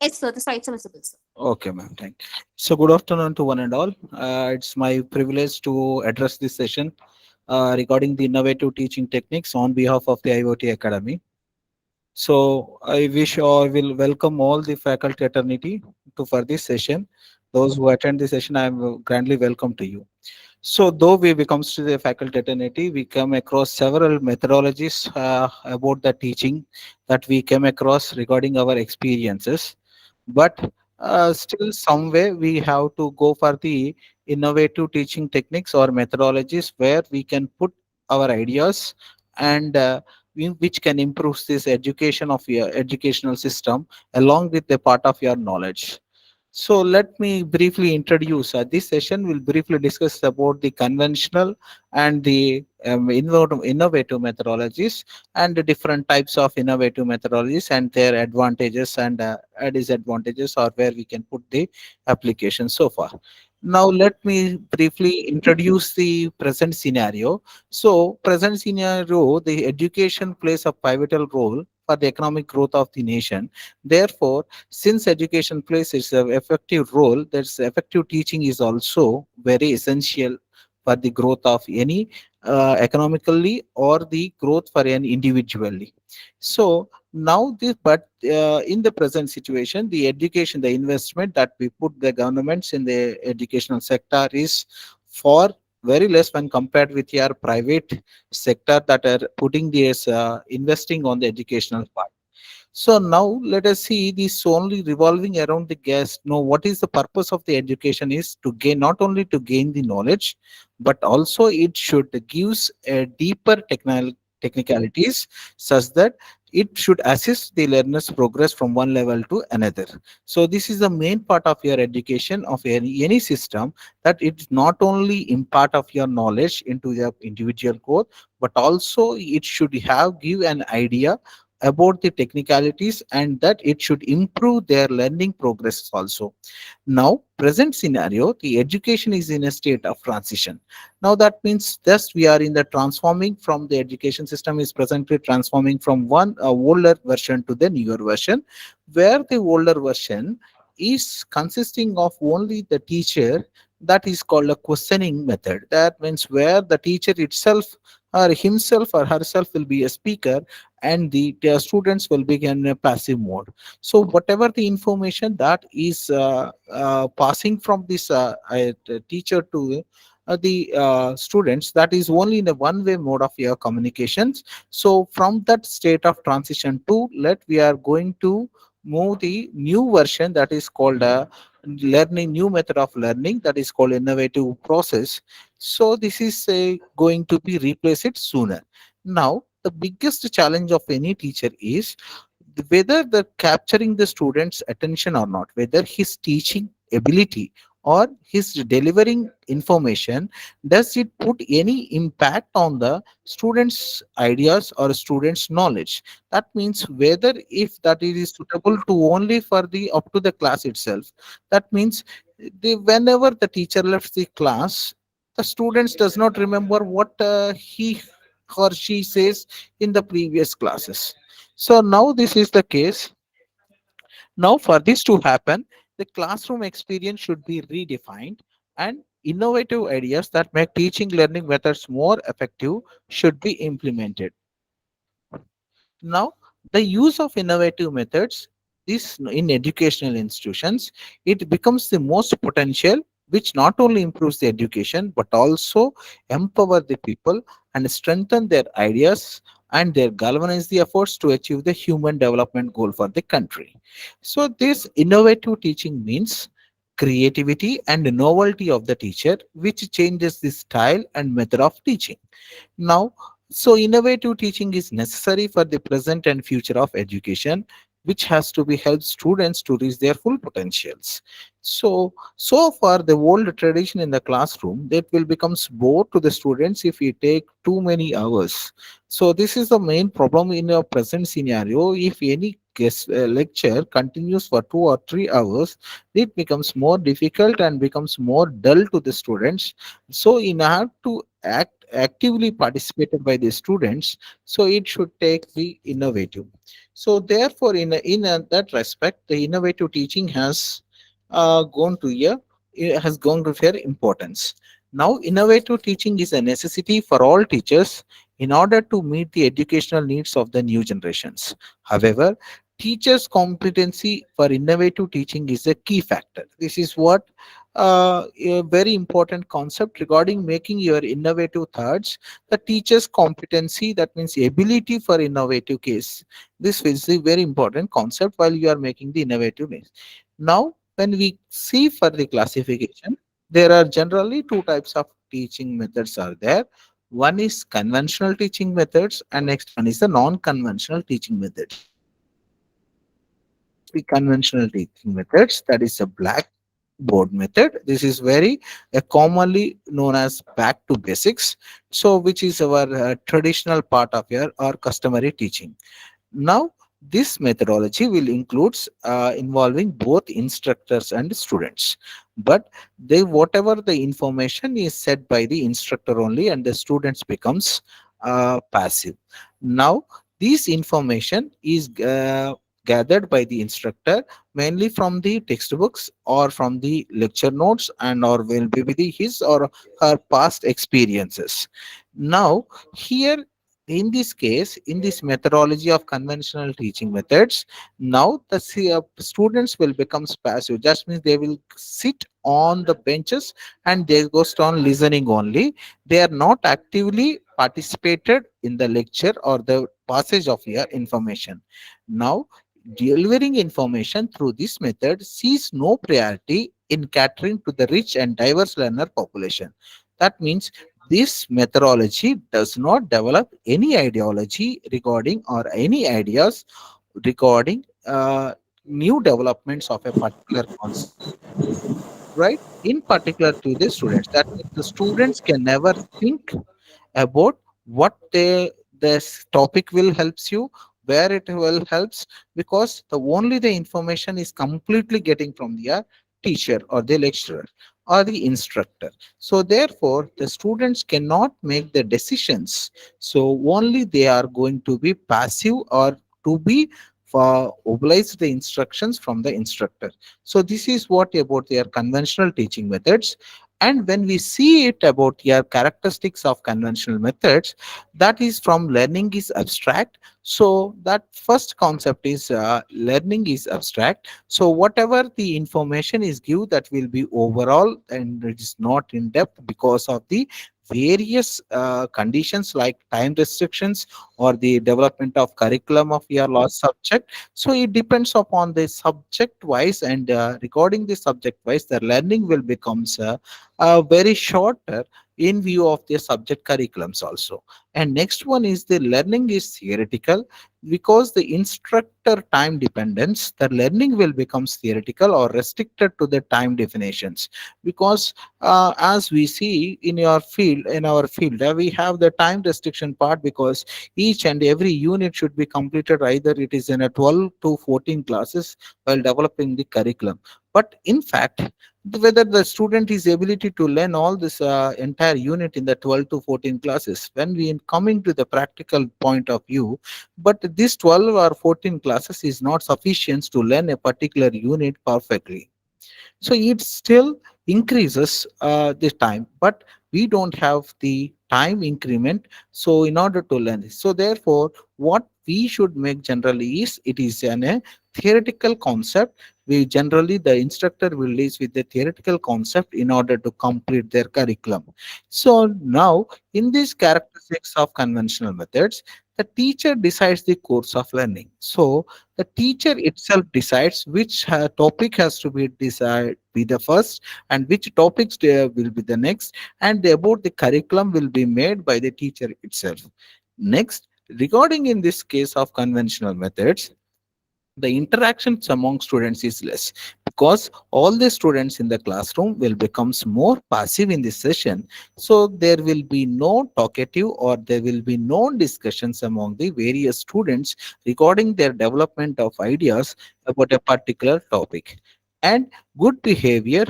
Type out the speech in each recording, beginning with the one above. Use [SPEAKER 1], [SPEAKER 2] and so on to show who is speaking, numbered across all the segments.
[SPEAKER 1] Yes, sir. The slides are visible, sir.
[SPEAKER 2] Okay, ma'am. Thank you. So, good afternoon to one and all. It's my privilege to address this session regarding the innovative teaching techniques on behalf of the IoT Academy. So, I will welcome all the faculty fraternity to for this session. Those who attend this session, I am grandly welcome to you. So, though we becomes to the faculty fraternity, we come across several methodologies about the teaching that we came across regarding our experiences. But still, some way we have to go for the innovative teaching techniques or methodologies where we can put our ideas and which can improve this education of your educational system along with the part of your knowledge. So let me briefly introduce. This session will briefly discuss about the conventional and the innovative methodologies and the different types of innovative methodologies and their advantages and disadvantages, or where we can put the application so far. Now let me briefly introduce the present scenario. So present scenario, the education plays a pivotal role for the economic growth of the nation. Therefore, since education plays its effective role, that's effective teaching is also very essential for the growth of any economically or the growth for any individually. So now this, but in the present situation, the education, the investment that we put the governments in the educational sector is for very less when compared with your private sector that are putting this investing on the educational part. So now let us see this only revolving around the guest. Know what is the purpose of the education is to gain, not only to gain the knowledge, but also it should gives a deeper technicalities such that it should assist the learner's progress from one level to another. So this is the main part of your education of any system, that it's not only impart of your knowledge into your individual growth, but also it should have give an idea about the technicalities and that it should improve their learning progress also. Now present scenario, the education is in a state of transition. Now that means just we are in the transforming from the education system is presently transforming from one older version to the newer version, where the older version is consisting of only the teacher, that is called a questioning method. That means where the teacher itself or himself or herself will be a speaker and the students will be in a passive mode. So whatever the information that is passing from this teacher to the students, that is only in a one way mode of your communications. So from that state of transition to let we are going to move the new version, that is called a learning new method of learning, that is called innovative process. So this is going to be replaced sooner. Now the biggest challenge of any teacher is whether the capturing the student's attention or not, whether his teaching ability or his delivering information, does it put any impact on the students ideas or students knowledge. That means whether if that it is suitable to only for the up to the class itself. That means whenever the teacher left the class, the students does not remember what he or she says in the previous classes. So now this is the case. Now for this to happen, the classroom experience should be redefined, and innovative ideas that make teaching learning methods more effective should be implemented. Now, the use of innovative methods is in educational institutions, it becomes the most potential, which not only improves the education but also empower the people and strengthen their ideas and their galvanize the efforts to achieve the human development goal for the country. So this innovative teaching means creativity and novelty of the teacher, which changes the style and method of teaching. Now, so innovative teaching is necessary for the present and future of education, which has to be help students to reach their full potentials. So far the old tradition in the classroom that will becomes bore to the students if we take too many hours. So this is the main problem in a present scenario. If any lecture continues for 2 or 3 hours, it becomes more difficult and becomes more dull to the students. So in order to actively participated by the students, so it should take the innovative. So therefore, that respect, the innovative teaching has gone to a it has gone to their importance. Now, innovative teaching is a necessity for all teachers in order to meet the educational needs of the new generations. However, teachers' competency for innovative teaching is a key factor. This is what a very important concept regarding making your innovative thoughts. The teacher's competency, that means ability for innovative case. This is a very important concept while you are making the innovative needs. Now, when we see for the classification, there are generally two types of teaching methods are there. One is conventional teaching methods, and next one is the non-conventional teaching methods. First, the conventional teaching methods, that is a blackboard method. This is very commonly known as back to basics. So, which is our traditional part of your or customary teaching. Now, this methodology will includes involving both instructors and students, but they whatever the information is said by the instructor only, and the students becomes passive. Now, this information is gathered by the instructor mainly from the textbooks or from the lecture notes, and or will be with his or her past experiences. Now, here in this case, in this methodology of conventional teaching methods, now the students will become passive. Just means they will sit on the benches and they goes on listening only. They are not actively participated in the lecture or the passage of your information. Now, delivering information through this method sees no priority in catering to the rich and diverse learner population. That means this methodology does not develop any ideology regarding or any ideas regarding new developments of a particular concept, right? In particular to the students. That means the students can never think about what this topic will helps you, where it will helps, because the only the information is completely getting from the teacher or the lecturer or the instructor. So therefore the students cannot make the decisions, so only they are going to be passive or to be for oblige the instructions from the instructor. So this is what about their conventional teaching methods. And when we see it about your characteristics of conventional methods, that is from learning is abstract. So that first concept is learning is abstract. So whatever the information is given, that will be overall and it is not in depth because of the various conditions like time restrictions or the development of curriculum of your last subject. So it depends upon the subject wise, and regarding the subject wise the learning will becomes very shorter in view of the subject curriculums also. And next one is the learning is theoretical. Because the instructor time dependence, the learning will becomes theoretical or restricted to the time definitions. Because as we see in your field, in our field, we have the time restriction part, because each and every unit should be completed either it is in a 12 to 14 classes while developing the curriculum. But in fact, whether the student is ability to learn all this entire unit in the 12 to 14 classes, when we in coming to the practical point of view, but this 12 or 14 classes is not sufficient to learn a particular unit perfectly. So it still increases the time, but we don't have the time increment, so in order to learn this, so therefore what we should make generally is it is a theoretical concept. We generally the instructor will lead with the theoretical concept in order to complete their curriculum. So now in these characteristics of conventional methods, the teacher decides the course of learning. So the teacher itself decides which topic has to be decided be the first, and which topics will be the next, and about the curriculum will be made by the teacher itself. Next, regarding in this case of conventional methods, the interactions among students is less, because all the students in the classroom will becomes more passive in this session, so there will be no talkative or there will be no discussions among the various students regarding their development of ideas about a particular topic. And good behavior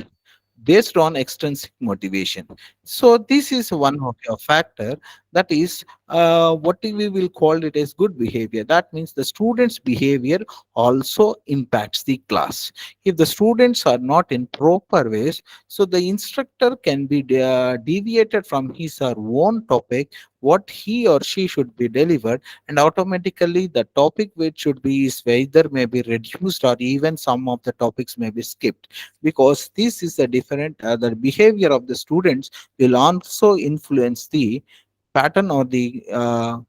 [SPEAKER 2] based on extrinsic motivation. So this is one of your factor, that is what we will call it as good behavior. That means the students behavior also impacts the class. If the students are not in proper ways, so the instructor can be deviated from his or own topic, what he or she should be delivered, and automatically the topic which should be is either may be reduced or even some of the topics may be skipped, because this is a different the behavior of the students will also influence the pattern or the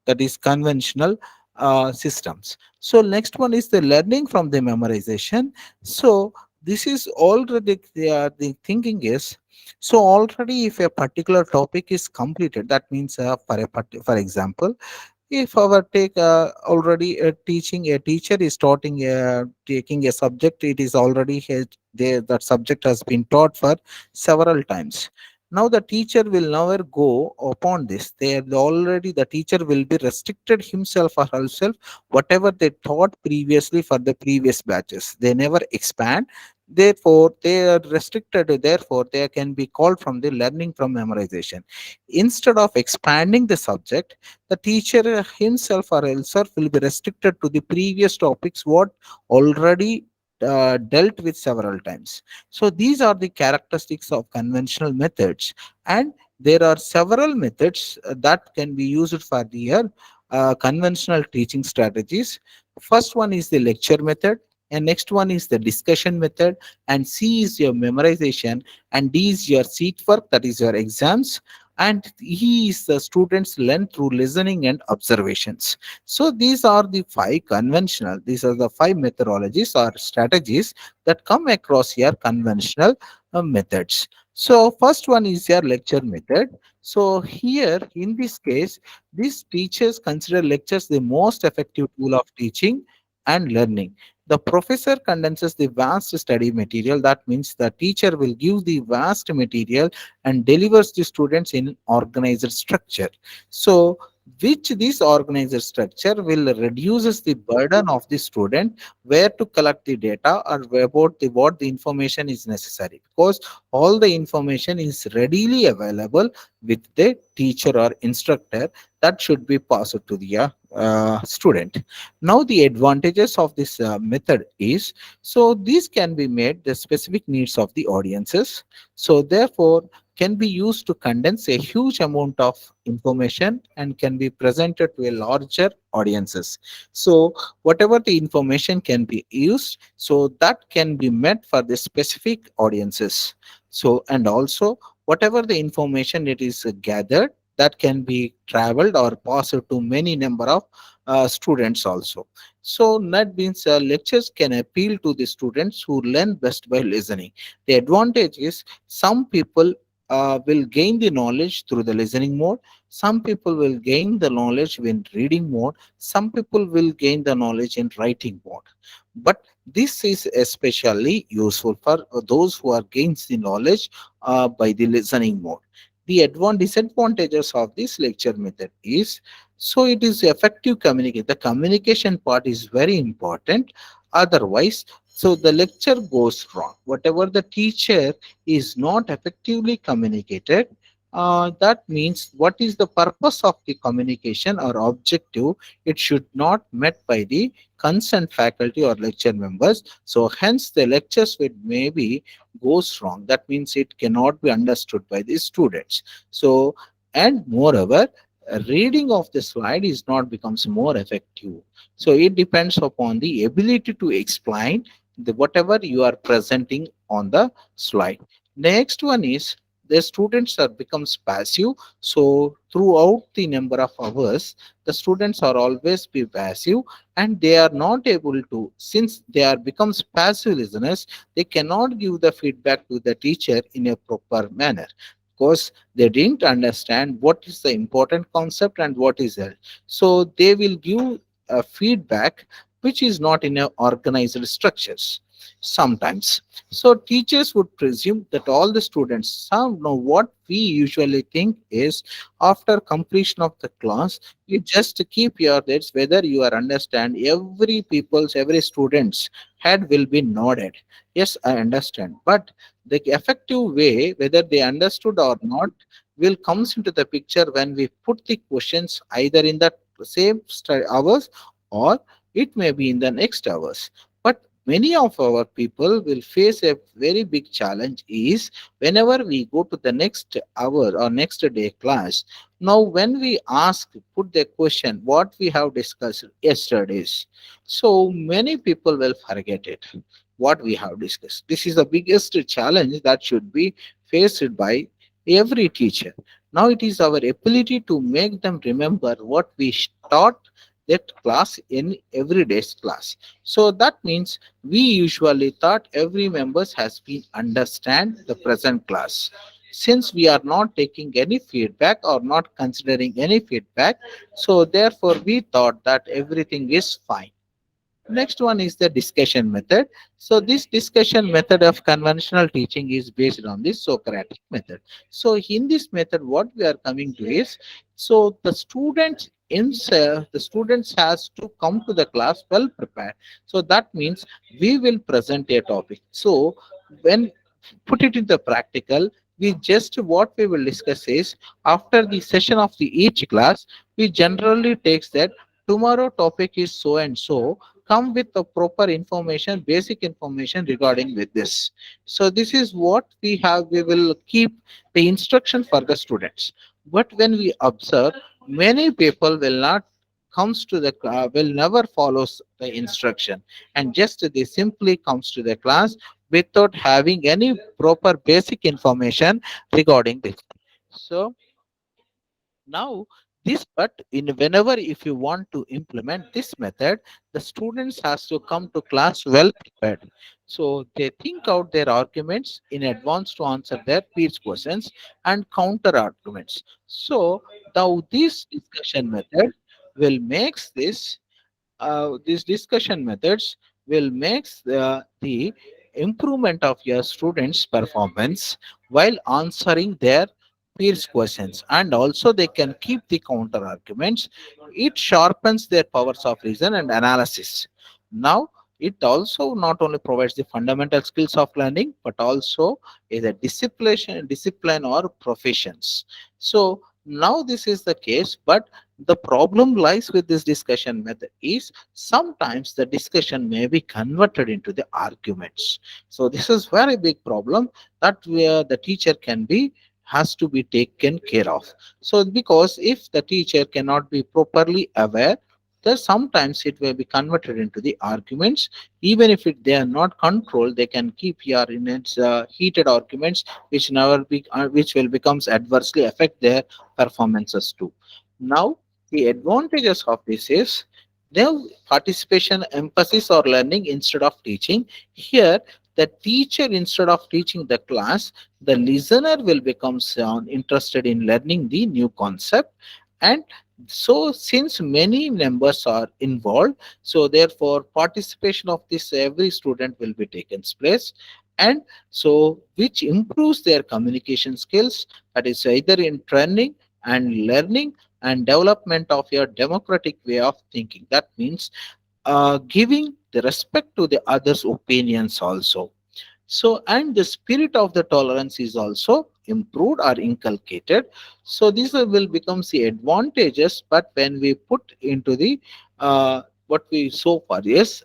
[SPEAKER 2] that is conventional systems. So next one is the learning from the memorization. So this is already the thinking is, so already if a particular topic is completed, that means for example, if our take already teaching, a teacher is starting taking a subject, it is already that subject has been taught for several times. Now the teacher will never go upon this. They are already, the teacher will be restricted himself or herself whatever they taught previously for the previous batches. They never expand. Therefore, they are restricted. Therefore, they can be called from the learning from memorization. Instead of expanding the subject, the teacher himself or herself will be restricted to the previous topics what already dealt with several times. So these are the characteristics of conventional methods, and there are several methods that can be used for the conventional teaching strategies. First one is the lecture method, and next one is the discussion method, and C is your memorization, and D is your seat work, that is your exams, and he is the students learn through listening and observations. So these are the five conventional, these are the five methodologies or strategies that come across here conventional methods. So first one is your lecture method. So here in this case, these teachers consider lectures the most effective tool of teaching and learning. The professor condenses the vast study material. That means the teacher will give the vast material and delivers the students in organized structure. So which this organized structure will reduces the burden of the student where to collect the data or about the what the information is necessary, because all the information is readily available with the teacher or instructor that should be passed to the student. Now the advantages of this method is, so these can be made the specific needs of the audiences, so therefore can be used to condense a huge amount of information and can be presented to a larger audiences. So whatever the information can be used, so that can be met for the specific audiences. So and also whatever the information it is gathered, that can be traveled or passed to many number of students also. So that means lectures can appeal to the students who learn best by listening. The advantage is some people will gain the knowledge through the listening mode. Some people will gain the knowledge in reading mode. Some people will gain the knowledge in writing mode. But this is especially useful for those who are gains the knowledge by the listening mode. The disadvantages of this lecture method is, so it is effective communication. The communication part is very important. Otherwise, so the lecture goes wrong. Whatever the teacher is not effectively communicated, that means what is the purpose of the communication or objective, it should not met by the concerned faculty or lecture members. So hence the lectures will maybe goes wrong. That means it cannot be understood by the students. So and moreover, reading of the slide is not becomes more effective. So it depends upon the ability to explain the whatever you are presenting on the slide. Next one is the students are becomes passive. So throughout the number of hours, the students are always be passive, and they are not able to, since they are becomes passive listeners, they cannot give the feedback to the teacher in a proper manner, because they didn't understand what is the important concept and what is it. So they will give a feedback which is not in a organized structures. sometimes. So teachers would presume that all the students some know. What we usually think is, after completion of the class, you just keep your heads whether you are understand. Every student's head will be nodded. Yes, I understand. But the effective way, whether they understood or not, will comes into the picture when we put the questions either in the same hours, or it may be in the next hours. But many of our people will face a very big challenge is whenever we go to the next hour or next day class. Now when we ask, put the question what we have discussed yesterday's, so many people will forget it, what we have discussed. This is the biggest challenge that should be faced by every teacher. Now it is our ability to make them remember what we taught that class in everyday's class. So that means we usually thought every members has been understand the present class. Since we are not taking any feedback or not considering any feedback, so therefore we thought that everything is fine. Next one is the discussion method. So this discussion method of conventional teaching is based on the Socratic method. So in this method, what we are coming to is, so the students has to come to the class well prepared. So that means we will present a topic. So when put it in the practical, we just what we will discuss is, after the session of the each class, we generally takes that tomorrow topic is so and so, come with the proper information, basic information regarding with this. So this is what we have. We will keep the instruction for the students. But when we observe, many people will not comes to the will never follows the instruction, and just they simply comes to the class without having any proper basic information regarding this. So now this, but in whenever if you want to implement this method, the students has to come to class well prepared. So they think out their arguments in advance to answer their peers questions and counter arguments. So now this discussion method will makes this these discussion methods will make the improvement of your students performance while answering their peers questions, and also they can keep the counter arguments. It sharpens their powers of reason and analysis. Now it also not only provides the fundamental skills of learning, but also is a discipline or professions. So now this is the case, but the problem lies with this discussion method is sometimes the discussion may be converted into the arguments. So this is very big problem that where the teacher can be has to be taken care of. So because if the teacher cannot be properly aware, then sometimes it will be converted into the arguments. Even if they are not controlled, they can keep here in its heated arguments, which never be which will becomes adversely affect their performances too. Now the advantages of this is their participation, emphasis, or learning instead of teaching. Here, the teacher instead of teaching the class, the listener will become interested in learning the new concept. And so, since many members are involved, so therefore participation of this every student will be taken place, and so which improves their communication skills. That is either in training and learning and development of your democratic way of thinking. That means giving the respect to the others' opinions also. So, and the spirit of the tolerance is also improved or inculcated. So these will become the advantages, but when we put into the what we so far is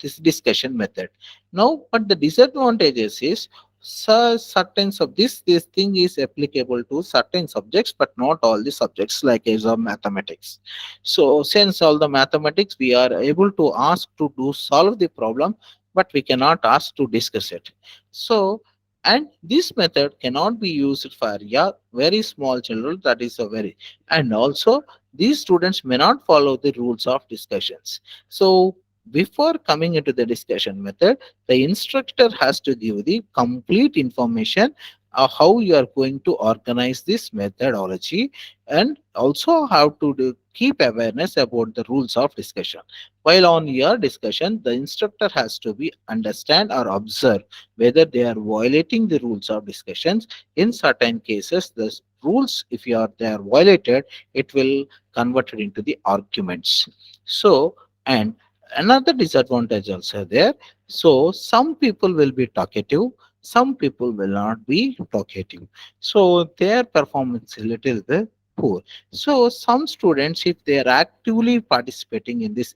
[SPEAKER 2] this discussion method. Now but the disadvantages is, certain of this thing is applicable to certain subjects but not all the subjects, like as of mathematics. So since all the mathematics we are able to ask to do solve the problem, but we cannot ask to discuss it. So, and this method cannot be used for, yeah, very small children. That is a very, and also these students may not follow the rules of discussions. So before coming into the discussion method, the instructor has to give the complete information how you are going to organize this methodology, and also how to keep awareness about the rules of discussion. While on your discussion, the instructor has to be understand or observe whether they are violating the rules of discussions. In certain cases, the rules, if you are they are violated, it will convert it into the arguments. So, and another disadvantage also there. So some people will be talkative, some people will not be talkative, so their performance is little bit poor. So some students, if they are actively participating in this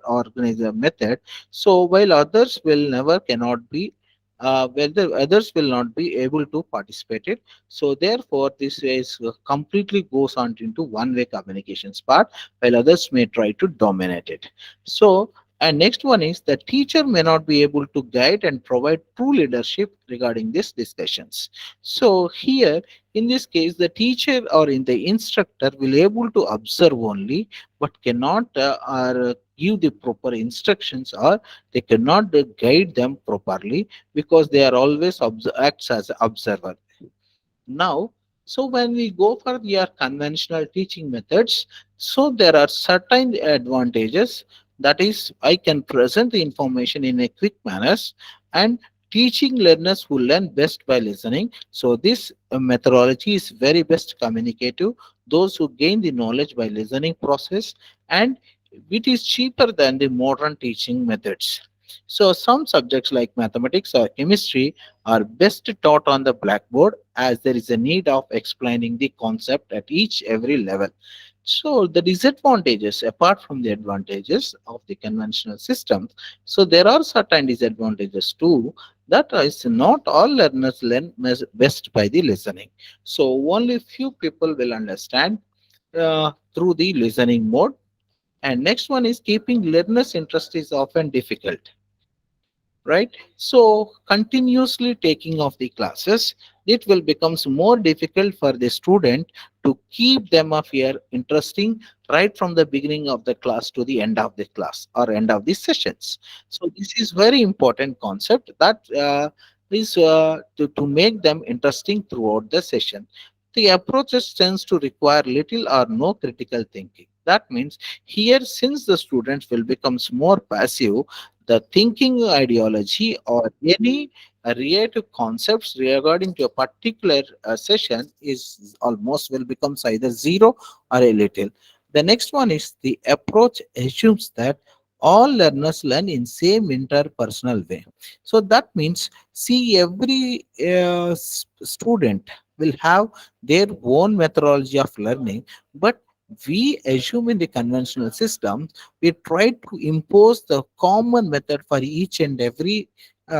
[SPEAKER 2] organizer method, so while others will never cannot be whether others will not be able to participate it. So therefore this is completely goes on into one way communications part, while others may try to dominate it. So, and next one is the teacher may not be able to guide and provide true leadership regarding these discussions. So here, in this case, the teacher or in the instructor will able to observe only, but cannot or give the proper instructions, or they cannot guide them properly, because they are always acts as observer. Now, so when we go for your conventional teaching methods, so there are certain advantages. That is, I can present the information in a quick manner, and teaching learners who learn best by listening. So this methodology is very best communicative. Those who gain the knowledge by listening process, and it is cheaper than the modern teaching methods. So some subjects like mathematics or chemistry are best taught on the blackboard, as there is a need of explaining the concept at each every level. So the disadvantages, apart from the advantages of the conventional systems, so there are certain disadvantages too. That is, not all learners learn best by the listening. So only few people will understand through the listening mode. And next one is keeping learners' interest is often difficult, right? So continuously taking of the classes, it will becomes more difficult for the student to keep them of here interesting right from the beginning of the class to the end of the class or end of the sessions. So this is very important concept, that is to make them interesting throughout the session. The approaches tends to require little or no critical thinking. That means here, since the students will becomes more passive, the thinking ideology or any relative concepts regarding to a particular session is almost will becomes either zero or a little. The next one is the approach assumes that all learners learn in same interpersonal way. So that means, see, every student will have their own methodology of learning, but we assume in the conventional system, we try to impose the common method for each and every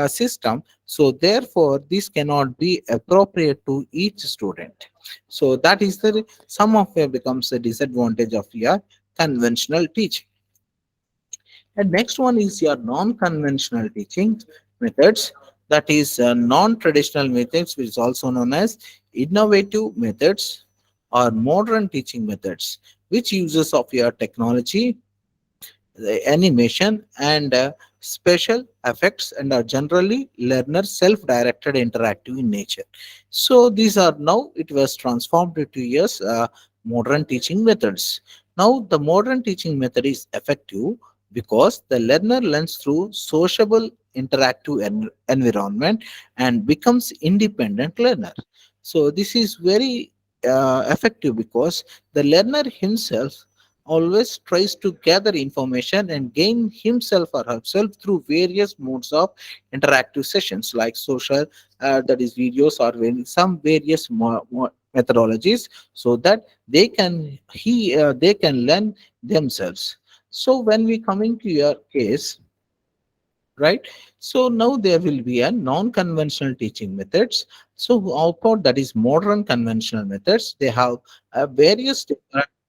[SPEAKER 2] system. So therefore this cannot be appropriate to each student. So that is the some of it becomes a disadvantage of your conventional teaching. And next one is your non-conventional teaching methods. That is non-traditional methods, which is also known as innovative methods or modern teaching methods, which uses of your technology, the animation, and special effects, and are generally learner self-directed interactive in nature. So these are now it was transformed into years modern teaching methods. Now the modern teaching method is effective because the learner learns through sociable interactive environment and becomes independent learner. So this is very effective because the learner himself always tries to gather information and gain himself or herself through various modes of interactive sessions like social, that is videos, or some various methodologies, so that they can learn themselves. So when we coming to your case, right, so now there will be a non-conventional teaching methods. So output, that is modern conventional methods, they have various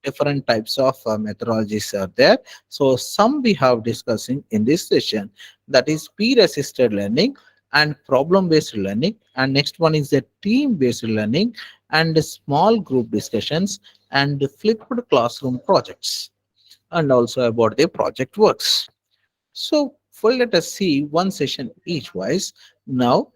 [SPEAKER 2] different types of methodologies are there. So some we have discussing in this session, that is peer assisted learning and problem based learning, and next one is the team based learning and small group discussions and flipped classroom projects, and also about the project works. So, let us see one session each wise. Now,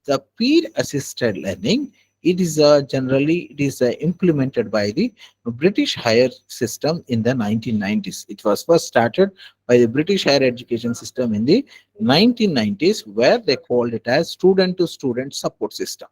[SPEAKER 2] The peer assisted learning, it is generally it is implemented by the British higher system in the 1990s. It was first started by the British higher education system in the 1990s, where they called it as student to student support system.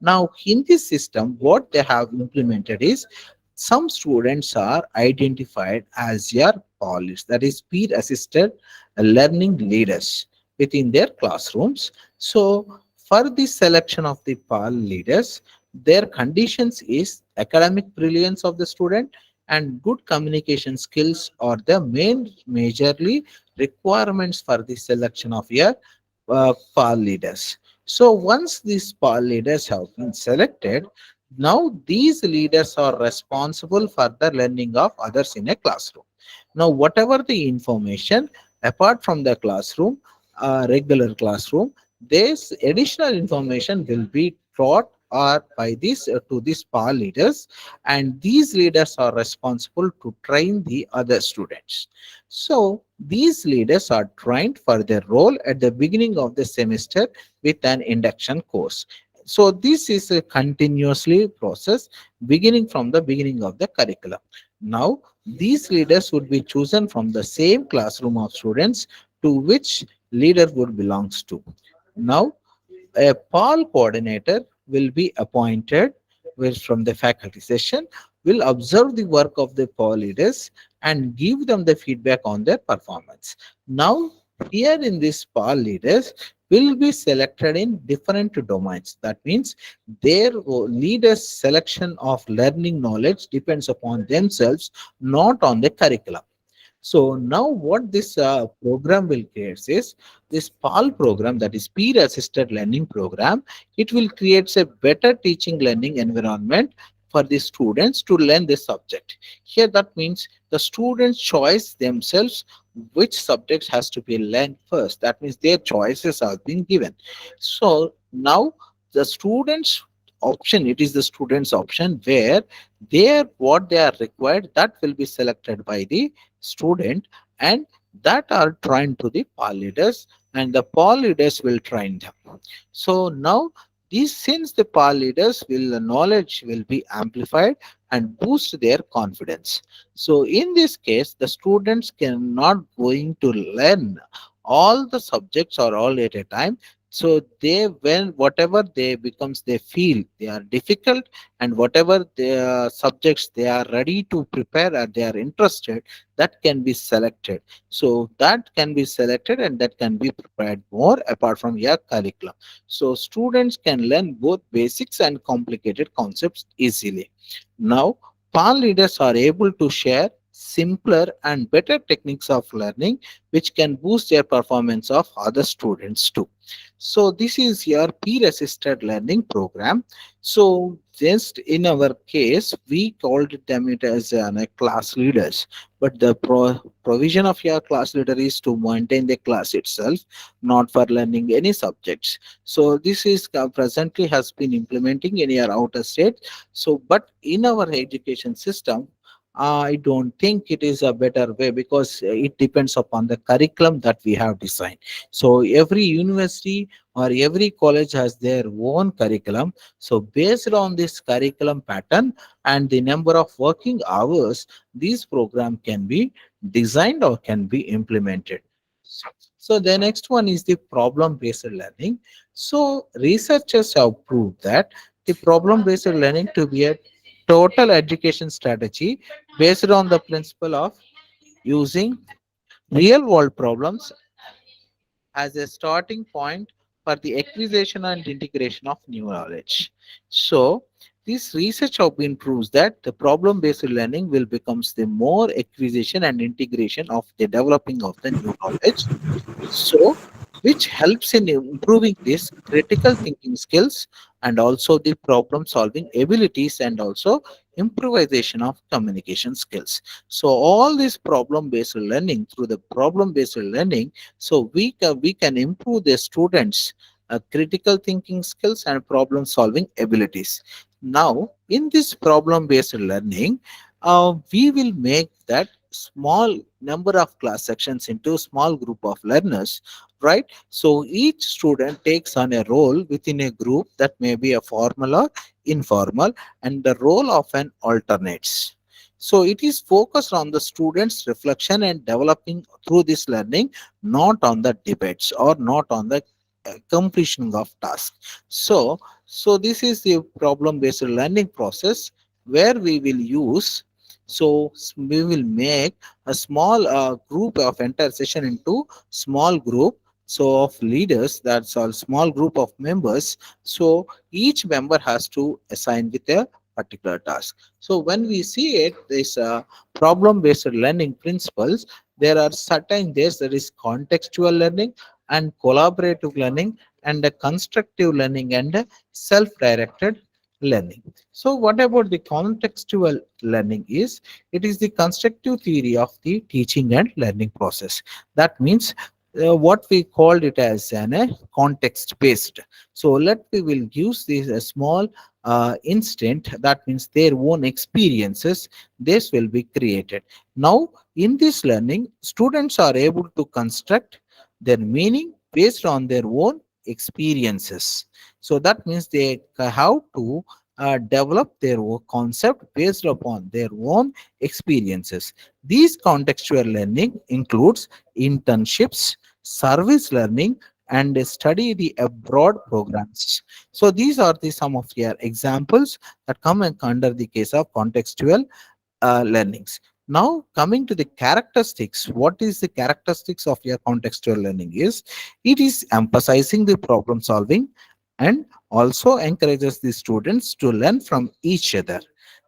[SPEAKER 2] Now, in this system, what they have implemented is some students are identified as your PALs, that is peer assisted learning leaders within their classrooms. So, for the selection of the PAL leaders, their conditions is academic brilliance of the student and good communication skills are the main majorly requirements for the selection of your PAL leaders. So once these PAL leaders have been selected, now these leaders are responsible for the learning of others in a classroom. Now, whatever the information apart from the classroom, regular classroom, this additional information will be taught or by these to these PAL leaders, and these leaders are responsible to train the other students. So these leaders are trained for their role at the beginning of the semester with an induction course. So this is a continuously process beginning from the beginning of the curriculum. Now these leaders would be chosen from the same classroom of students to which leader would belongs to. Now a PAL coordinator will be appointed, which from the faculty session will observe the work of the PAL leaders and give them the feedback on their performance. Now, here in this PAL leaders will be selected in different domains. That means their leaders selection of learning knowledge depends upon themselves, not on the curriculum. So now what this program will create is this PAL program, that is peer assisted learning program. It will create a better teaching learning environment for the students to learn this subject. Here that means the students choice themselves which subjects has to be learned first. That means their choices are being given. So now the students option, it is the students option where they what they are required, that will be selected by the student, and that are trained to the PAL leaders, and the PAL leaders will train them. So now these, since the PAL leaders will knowledge will be amplified and boost their confidence. So in this case the students cannot going to learn all the subjects or all at a time. So they, when whatever they becomes they feel they are difficult, and whatever the subjects they are ready to prepare or they are interested, that can be selected. So that can be selected and that can be prepared more apart from your curriculum. So students can learn both basics and complicated concepts easily. Now PAL leaders are able to share simpler and better techniques of learning which can boost their performance of other students too. So this is your peer assisted learning program. So just in our case, we called them it as class leaders, but the provision of your class leader is to maintain the class itself, not for learning any subjects. So this is presently has been implementing in your outer state. So, but in our education system, I don't think it is a better way because it depends upon the curriculum that we have designed. So every university or every college has their own curriculum. So based on this curriculum pattern and the number of working hours, these program can be designed or can be implemented. So the next one is the problem based learning. So researchers have proved that the problem based learning to be a total education strategy based on the principle of using real world problems as a starting point for the acquisition and integration of new knowledge. So, this research have been proves that the problem-based learning will becomes the more acquisition and integration of the developing of the new knowledge. So, which helps in improving this critical thinking skills and also the problem solving abilities and also improvisation of communication skills. So all this problem based learning, through the problem based learning, so we can improve the students critical thinking skills and problem solving abilities. Now in this problem based learning, we will make that small number of class sections into small group of learners, right? So each student takes on a role within a group that may be a formal or informal, and the role often alternates. So it is focused on the students' reflection and developing through this learning, not on the debates or not on the completion of tasks. So this is the problem-based learning process where we will use. We will make a small group of entire session into small group. So of leaders, that's all small group of members. So each member has to assign with a particular task. So when we see it, this problem-based learning principles, there are certain days there is contextual learning and collaborative learning and a constructive learning and a self-directed learning. So what about the contextual learning is? It is the constructive theory of the teaching and learning process. That means what we called it as an context based. So let we will use this a small instant, that means their own experiences, this will be created. Now in this learning, students are able to construct their meaning based on their own experiences. So that means they have to develop their own concept based upon their own experiences. These contextual learning includes internships, service learning, and study the abroad programs. So these are the some of your examples that come under the case of contextual learnings. Now coming to the characteristics, what is the characteristics of your contextual learning is, it is emphasizing the problem solving and also encourages the students to learn from each other,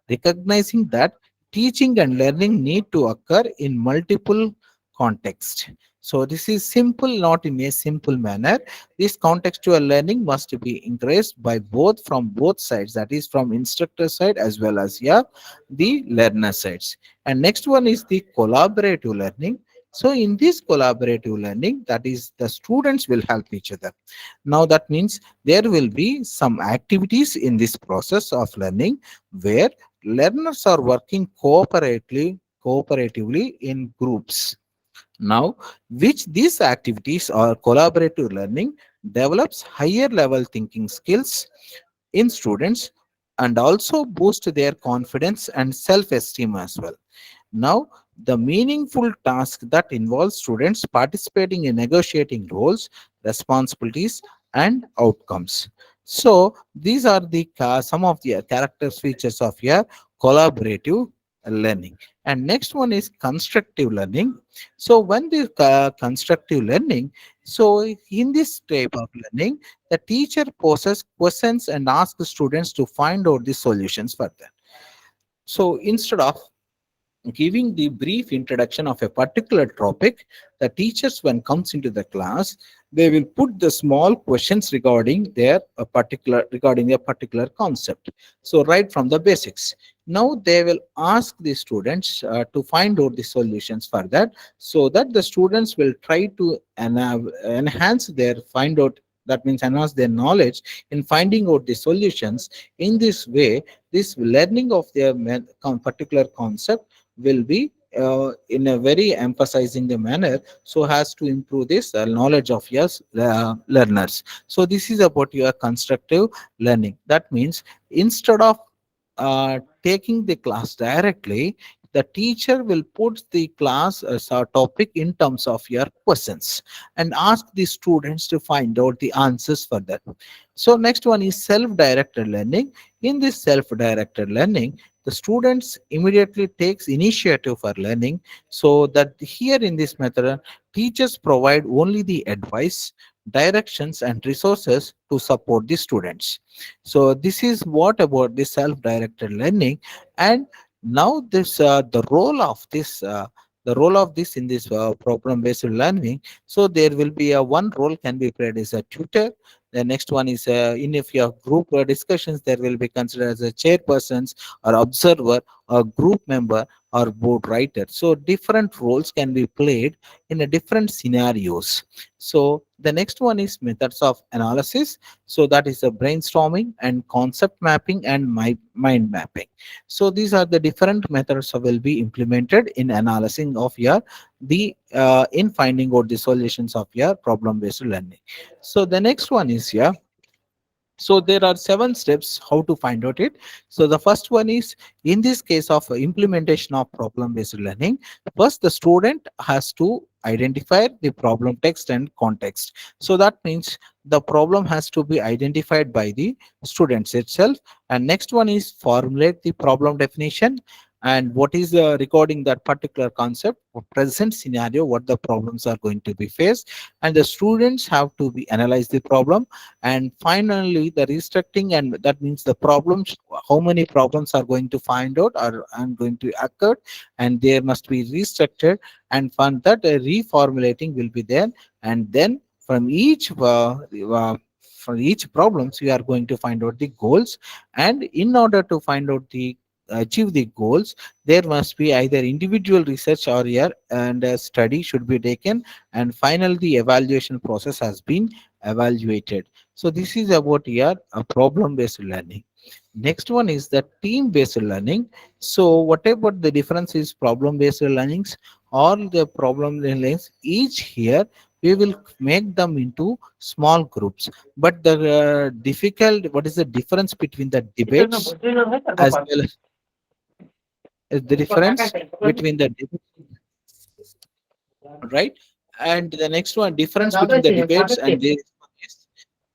[SPEAKER 2] recognizing that teaching and learning need to occur in multiple contexts. So this is simple, not in a simple manner. This contextual learning must be encouraged by both, from both sides, that is from instructor side as well as, yeah, the learner sides. And next one is the collaborative learning. So in this collaborative learning, that is the students will help each other. Now that means there will be some activities in this process of learning where learners are working cooperatively in groups. Now, which these activities or collaborative learning develops higher level thinking skills in students and also boost their confidence and self-esteem as well. Now, the meaningful task that involves students participating in negotiating roles, responsibilities, and outcomes. So, these are the some of the character features of your collaborative learning. And next one is constructive learning. So, when the constructive learning, so in this type of learning, the teacher poses questions and asks students to find out the solutions for that. So, instead of giving the brief introduction of a particular topic, the teachers when comes into the class, they will put the small questions regarding their a particular concept. So right from the basics, now they will ask the students to find out the solutions for that, so that the students will try to enhance their find out, that means enhance their knowledge in finding out the solutions. In this way, this learning of their particular concept will be in a very emphasizing the manner, so has to improve this knowledge of your learners. So this is about your constructive learning. That means instead of taking the class directly, the teacher will put the class as a topic in terms of your questions and ask the students to find out the answers for that. So next one is self-directed learning. In this self-directed learning, the students immediately takes initiative for learning. So that here in this method, teachers provide only the advice, directions, and resources to support the students. So this is what about the self-directed learning. And now this the role of this in this problem based learning. So there will be a one role can be played as a tutor, The next one is in if you have group discussions, there will be considered as a chairpersons or observer or group member or board writer. So different roles can be played in a different scenarios. So the next one is methods of analysis. So that is a brainstorming and concept mapping and mind mapping. So these are the different methods that will be implemented in analyzing of your the in finding out the solutions of your problem based learning. So the next one is here. So there are 7 steps how to find out it. So the first one is, in this case of implementation of problem based learning, first the student has to identify the problem text and context. So that means the problem has to be identified by the students itself. And next one is formulate the problem definition, and what is the regarding that particular concept or present scenario, what the problems are going to be faced, and the students have to be analyze the problem. And finally the restructuring, and that means the problems, how many problems are going to find out or and going to occur, and there must be restructured, and from that reformulating will be there. And then from each problems we are going to find out the goals. And in order to find out the achieve the goals, there must be either individual research or here and a study should be taken, and finally the evaluation process has been evaluated. So this is about here a problem based learning. Next one is the team based learning. So whatever the difference is problem based learnings, all the problem learnings each here we will make them into small groups. But the difficult, what is the difference between the debates as well as the difference between the right? And the next one, difference between the debates and this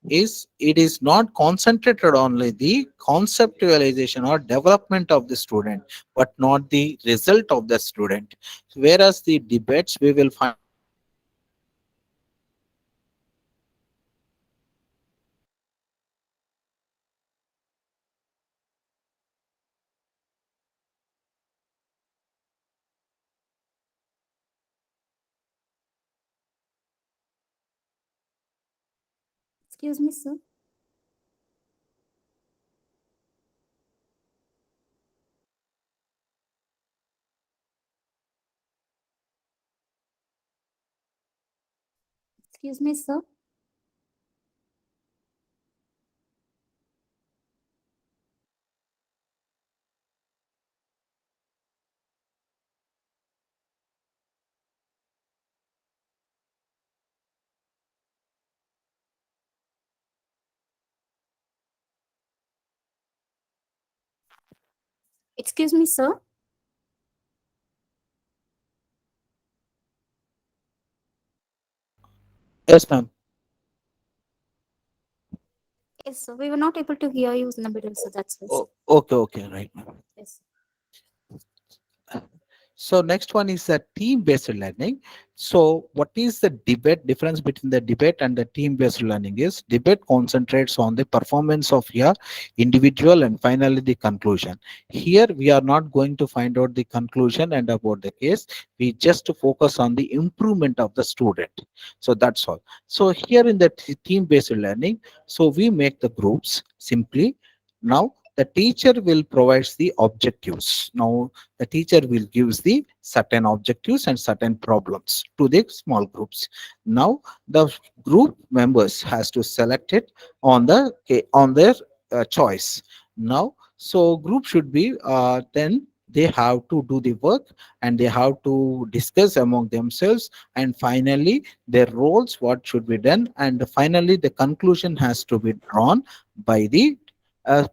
[SPEAKER 2] is it is not concentrated only the conceptualization or development of the student, but not the result of the student. Whereas the debates we will find
[SPEAKER 1] Excuse me, sir. Excuse me, sir. Excuse me, sir.
[SPEAKER 2] yes ma'am.
[SPEAKER 1] Yes, sir. We were not able to hear you in the middle, so that's why, sir.
[SPEAKER 2] Oh, okay, right ma'am.
[SPEAKER 1] Yes.
[SPEAKER 2] So next one is the team-based learning. So what is the debate difference between the debate and the team-based learning is debate concentrates on the performance of your individual and finally the conclusion. Here we are not going to find out the conclusion and about the case. We just focus on the improvement of the student. So that's all. So here in the team-based learning, so we make the groups simply. Now the teacher will provide the objectives. Now the teacher will gives the certain objectives and certain problems to the small groups. Now the group members has to select it on the on their choice. Now so group should be then they have to do the work and they have to discuss among themselves, and finally their roles what should be done, and finally the conclusion has to be drawn by the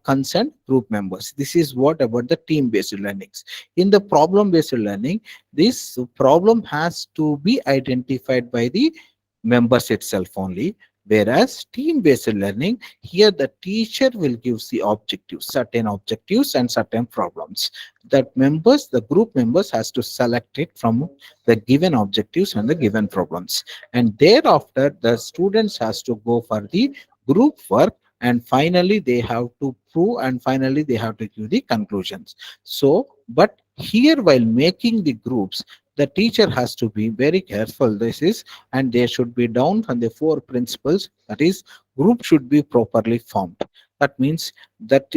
[SPEAKER 2] concerned group members. This is what about the team based learnings. In the problem based learning, this problem has to be identified by the members itself only, whereas team based learning, here the teacher will give the objectives, certain objectives and certain problems that members, the group members has to select it from the given objectives and the given problems, and thereafter the students has to go for the group work, and finally they have to prove, and finally they have to give the conclusions. So but here while making the groups, the teacher has to be very careful. This is, and they should be down on the four principles. That is, group should be properly formed. That means that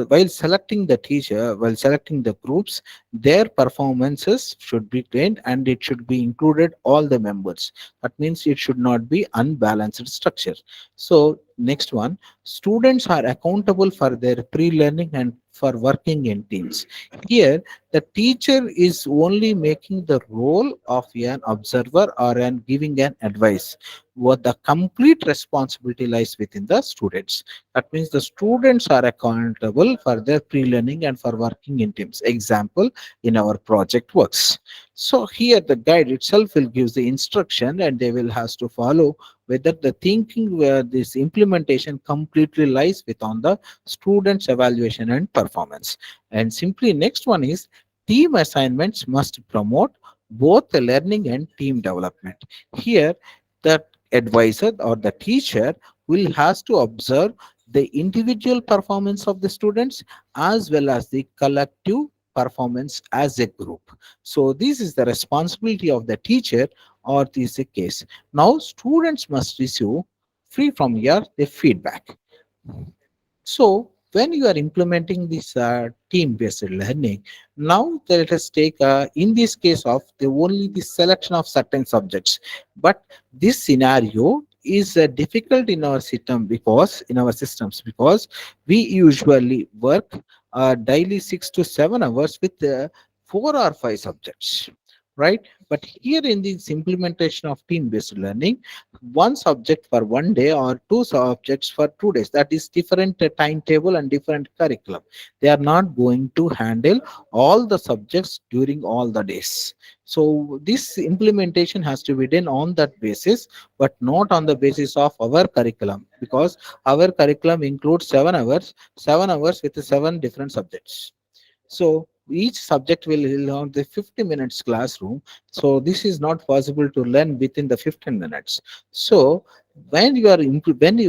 [SPEAKER 2] while selecting the groups, their performances should be trained and it should be included all the members. That means it should not be unbalanced structure. So next one, students are accountable for their pre-learning and for working in teams. Here, the teacher is only making the role of an observer or an giving an advice. What the complete responsibility lies within the students. That means the students are accountable for their pre-learning and for working in teams. Example, in our project works. So here the guide itself will give the instruction and they will has to follow, whether the thinking where this implementation completely lies with on the students evaluation and performance. And simply next one is, team assignments must promote both the learning and team development. Here the advisor or the teacher will has to observe the individual performance of the students as well as the collective performance as a group. So this is the responsibility of the teacher, or this is the case. Now students must receive free from here the feedback. So when you are implementing this team-based learning, now let us take in this case of the only the selection of certain subjects. But this scenario is difficult in our system, because in our systems, because we usually work daily 6 to 7 hours with 4 or 5 subjects, right? But here in this implementation of team-based learning, one subject for one day or two subjects for 2 days, that is different timetable and different curriculum. They are not going to handle all the subjects during all the days. So this implementation has to be done on that basis, but not on the basis of our curriculum, because our curriculum includes 7 hours, 7 hours with seven different subjects. So each subject will have the 50 minutes classroom. So this is not possible to learn within the 15 minutes. So when you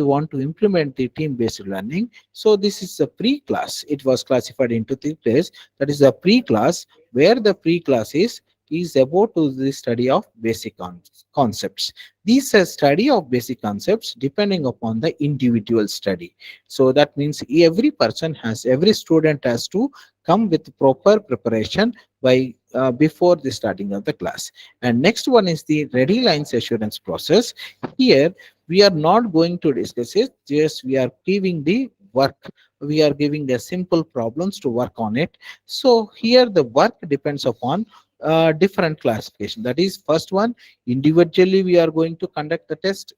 [SPEAKER 2] want to implement the team-based learning, so this is a pre-class. It was classified into 3 days. That is a pre-class, where the pre-class is about to the study of basic concepts. These study of basic concepts depending upon the individual study. So that means every student has to come with proper preparation by before the starting of the class. And next one is the ready lines assurance process. Here we are not going to discuss it, just we are giving the work, we are giving the simple problems to work on it. So here the work depends upon different classification. That is, first one, individually we are going to conduct the test,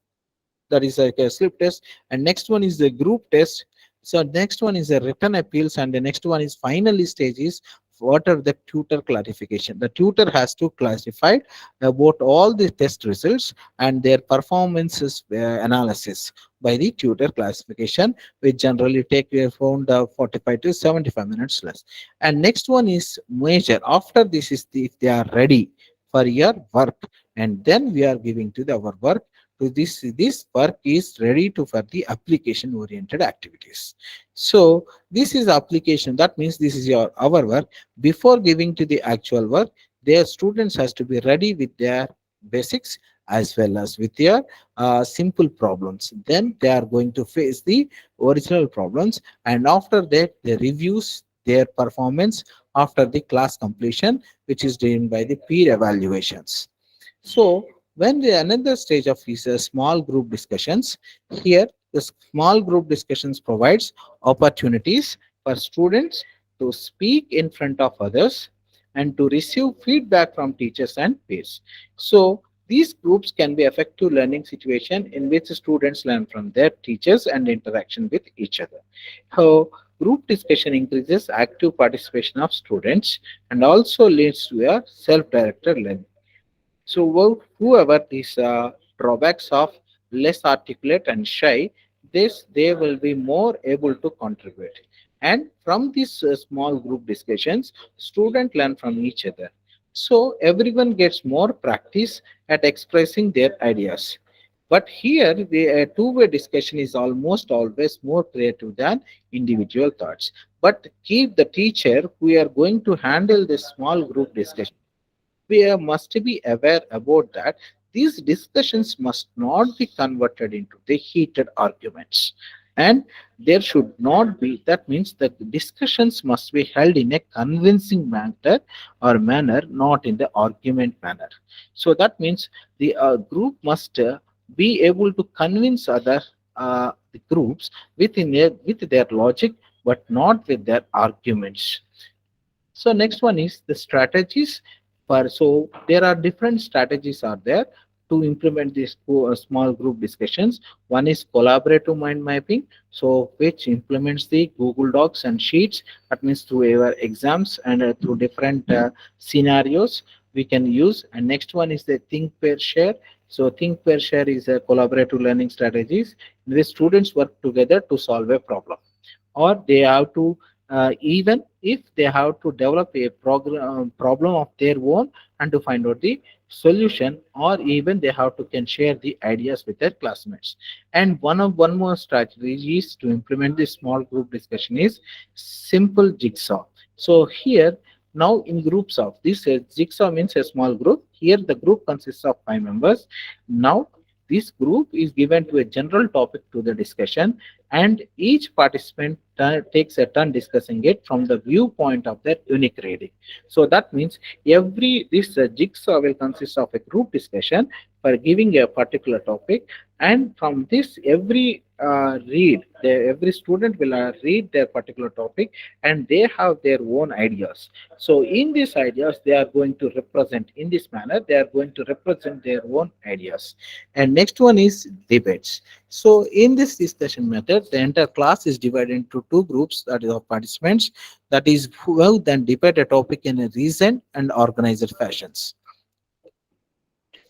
[SPEAKER 2] that is like a slip test, and next one is the group test. So next one is a written appeals, and the next one is finally stage is what are the tutor clarification. The tutor has to classify about all the test results and their performances analysis by the tutor classification, which generally take around 45 to 75 minutes less. And next one is major. After this is if they are ready for your work, and then we are giving to our work to this work is ready to for the application oriented activities. So this is application, that means this is your our work. Before giving to the actual work, their students has to be ready with their basics as well as with their simple problems. Then they are going to face the original problems, and after that they reviews their performance after the class completion, which is done by the peer evaluations. So when the another stage of is small group discussions, here the small group discussions provides opportunities for students to speak in front of others and to receive feedback from teachers and peers. So these groups can be effective learning situation in which students learn from their teachers and interaction with each other. How group discussion increases active participation of students and also leads to a self-directed learning. So whoever these drawbacks of less articulate and shy, this they will be more able to contribute. And from these small group discussions, students learn from each other. So everyone gets more practice at expressing their ideas. But here, the two-way discussion is almost always more creative than individual thoughts. But keep the teacher who are going to handle this small group discussion. we must be aware about that these discussions must not be converted into the heated arguments, and there should not be, that means the discussions must be held in a convincing manner, not in the argument manner. So that means the group must be able to convince other the groups with their logic, but not with their arguments. So next one is the strategies for, so there are different strategies are there to implement these small group discussions. One is collaborative mind mapping, so which implements the Google Docs and Sheets. That means through our exams and through different scenarios we can use. And next one is the think pair share. So think pair share is a collaborative learning strategies in which students work together to solve a problem, or they have to even if they have to develop a problem of their own and to find out the solution, or even they have to can share the ideas with their classmates. And one more strategy is to implement this small group discussion is simple jigsaw. So here, now in groups of this jigsaw means a small group. Here the group consists of 5 members. Now this group is given to a general topic to the discussion, and each participant takes a turn discussing it from the viewpoint of their unique reading. So that means every this jigsaw will consist of a group discussion for giving a particular topic, and from this every every student will read their particular topic, and they have their own ideas. So in these ideas they are going to represent in this manner, they are going to represent their own ideas. And next one is debates. So in this discussion method, the entire class is divided into two groups, that is of participants, that is who will then debate a topic in a reasoned and organized fashions.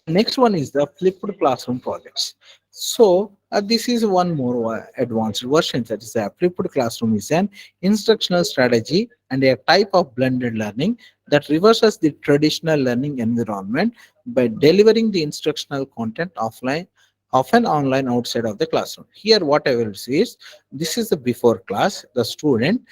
[SPEAKER 2] And next one is the flipped classroom projects. So this is one more advanced version, that is a flipped classroom is an instructional strategy and a type of blended learning that reverses the traditional learning environment by delivering the instructional content offline, often online outside of the classroom. Here what I will see is this is the before class, the student.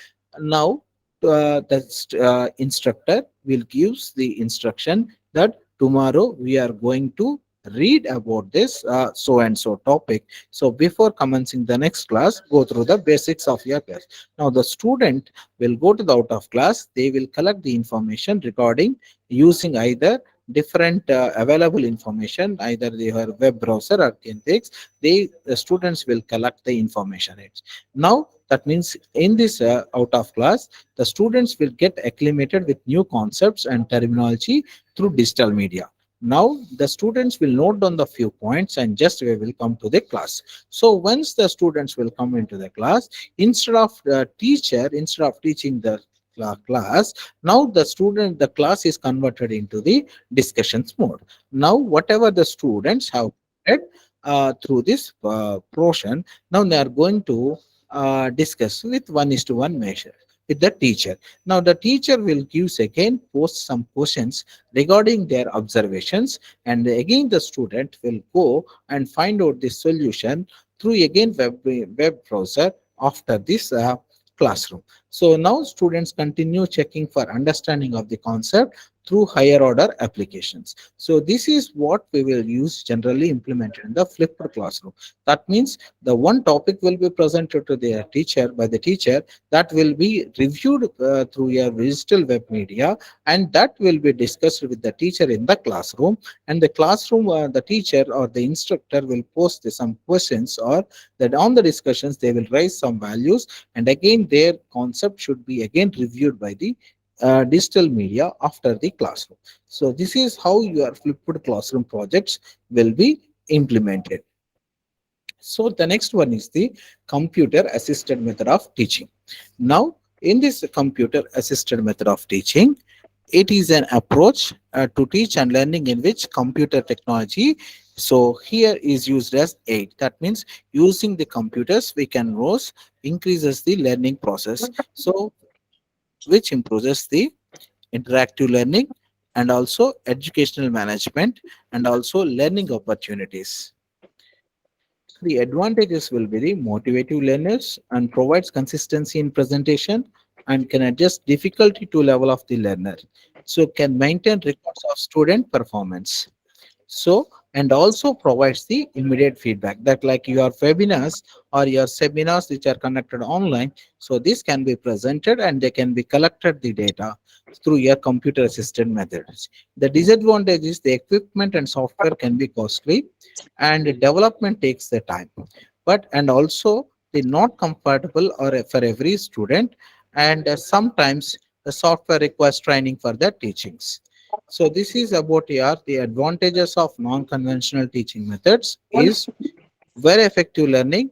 [SPEAKER 2] Now the instructor will gives the instruction that tomorrow we are going to read about this so and so topic. So before commencing the next class, go through the basics of your class. Now the student will go to the out of class, they will collect the information regarding using either different available information, either their web browser or things. The students will collect the information. Now that means in this out of class, the students will get acclimated with new concepts and terminology through digital media. Now the students will note down the few points and just we will come to the class. So once the students will come into the class, instead of teaching the class, now the class is converted into the discussions mode. Now whatever the students have read through this portion, now they are going to discuss with 1:1 measure with the teacher. Now the teacher will give again post some questions regarding their observations, and again the student will go and find out the solution through again web browser after this classroom. So now students continue checking for understanding of the concept through higher order applications. So this is what we will use generally implemented in the flipped classroom. That means the one topic will be presented to the teacher by the teacher, that will be reviewed through your digital web media, and that will be discussed with the teacher in the classroom. And the classroom the teacher or the instructor will post some questions, or that on the discussions they will raise some values, and again their concept should be again reviewed by the digital media after the classroom. So this is how your flipped classroom projects will be implemented. So the next one is the computer assisted method of teaching. Now, in this computer assisted method of teaching, it is an approach to teach and learning in which computer technology, so here is used as aid. That means using the computers we can rose increases the learning process. So which improves the interactive learning and also educational management and also learning opportunities. The advantages will be the motivative learners and provides consistency in presentation and can adjust difficulty to level of the learner. so can maintain records of student performance. So and also provides the immediate feedback that like your webinars or your seminars which are conducted online, so this can be presented and they can be collected the data through your computer assisted methods. The disadvantage is the equipment and software can be costly and development takes the time, but and also the not comfortable or for every student, and sometimes the software requires training for the teachings. So this is about here the advantages of non-conventional teaching methods is very effective learning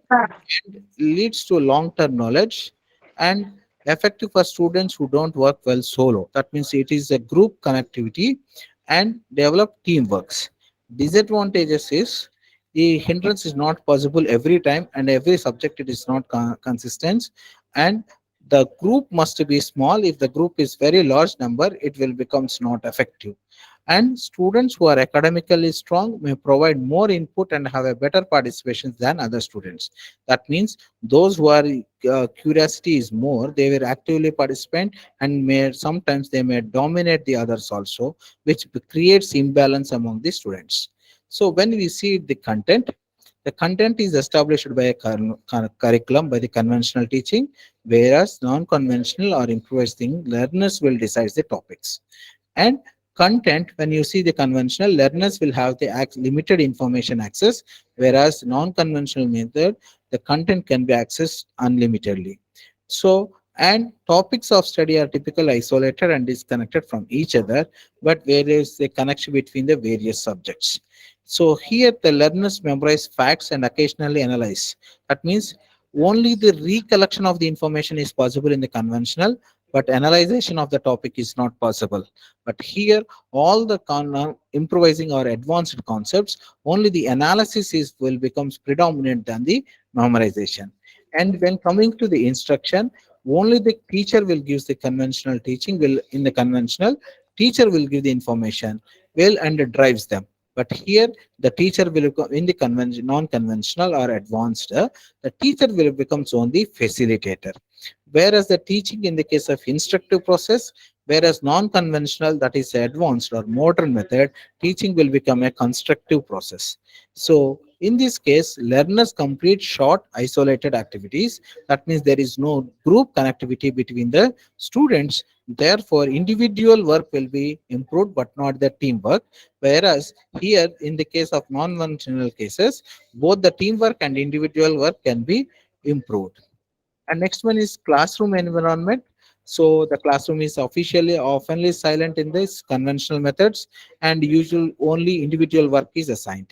[SPEAKER 2] leads to long-term knowledge and effective for students who don't work well solo. That means it is a group connectivity and develop teamworks. Disadvantages is the hindrance is not possible every time and every subject it is not consistent, and the group must be small. If the group is very large number, it will becomes not effective. And students who are academically strong may provide more input and have a better participation than other students. That means those who are curiosity is more, they will actively participate and may sometimes they may dominate the others also, which creates imbalance among the students. So when we see the content is established by a curriculum by the conventional teaching, whereas non-conventional or improvised thing learners will decide the topics. And content, when you see the conventional, learners will have the limited information access, whereas non-conventional method, the content can be accessed unlimitedly. So and topics of study are typically isolated and disconnected from each other, but there is a connection between the various subjects. So here the learners memorize facts and occasionally analyze. That means only the recollection of the information is possible in the conventional, but analyzation of the topic is not possible. But here, all the improvising or advanced concepts, only the analysis is will becomes predominant than the memorization. And when coming to the instruction, only the teacher will give the conventional teaching. Will in the conventional, teacher will give the information, will and drives them. But here, the teacher will become in the non-conventional or advanced. The teacher will becomes only facilitator, whereas the teaching in the case of instructive process, whereas non-conventional, that is advanced or modern method, teaching will become a constructive process. So in this case, learners complete short isolated activities. That means there is no group connectivity between the students, therefore individual work will be improved but not the teamwork. Whereas here in the case of non-conventional cases, both the teamwork and individual work can be improved. And next one is classroom environment. So the classroom is officially oftenly silent in this conventional methods, and usual only individual work is assigned.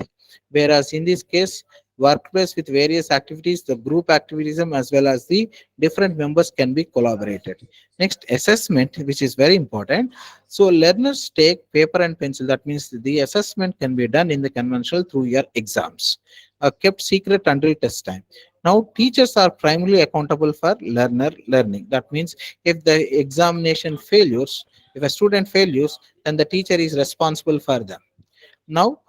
[SPEAKER 2] Whereas in this case, workplace with various activities, the group activism as well as the different members can be collaborated. Next, assessment, which is very important. So learners take paper and pencil. That means the assessment can be done in the conventional through your exams, kept secret until test time. Now, teachers are primarily accountable for learner learning. That means if the examination failures, if a student failures, then the teacher is responsible for them. Now,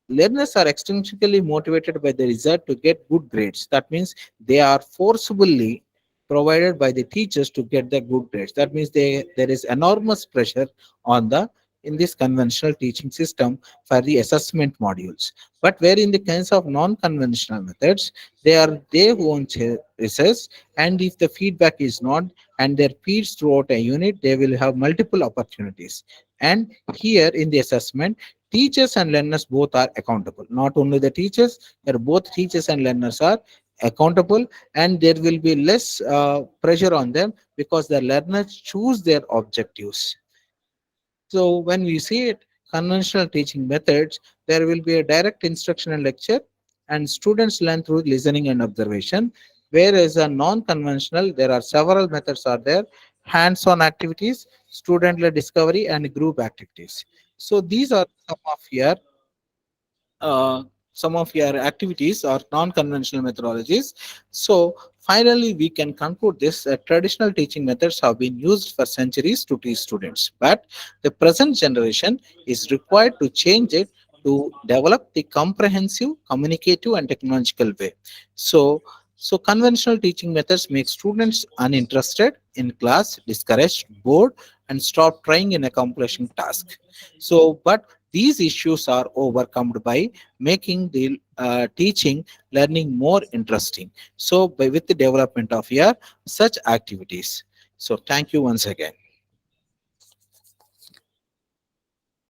[SPEAKER 2] learners are extrinsically motivated by the result to get good grades. That means they are forcibly provided by the teachers to get the good grades. That means there is enormous pressure on the in this conventional teaching system for the assessment modules. But where in the case of non-conventional methods, they are they who own research, and if the feedback is not and their peers throughout a unit, they will have multiple opportunities. And here in the assessment, teachers and learners both are accountable. Not only the teachers, but both teachers and learners are accountable, and there will be less pressure on them because the learners choose their objectives. So when we see it, conventional teaching methods, there will be a direct instruction and lecture, and students learn through listening and observation. Whereas a non-conventional, there are several methods are there: hands-on activities, student-led discovery, and group activities. So these are uh, some of your activities or non-conventional methodologies. So finally, we can conclude this: traditional teaching methods have been used for centuries to teach students, but the present generation is required to change it to develop the comprehensive, communicative, and technological way. So So conventional teaching methods make students uninterested in class, discouraged, bored, and stop trying in accomplishing task. So, but these issues are overcome by making the teaching learning more interesting. So, with the development of such activities. So, thank you once again.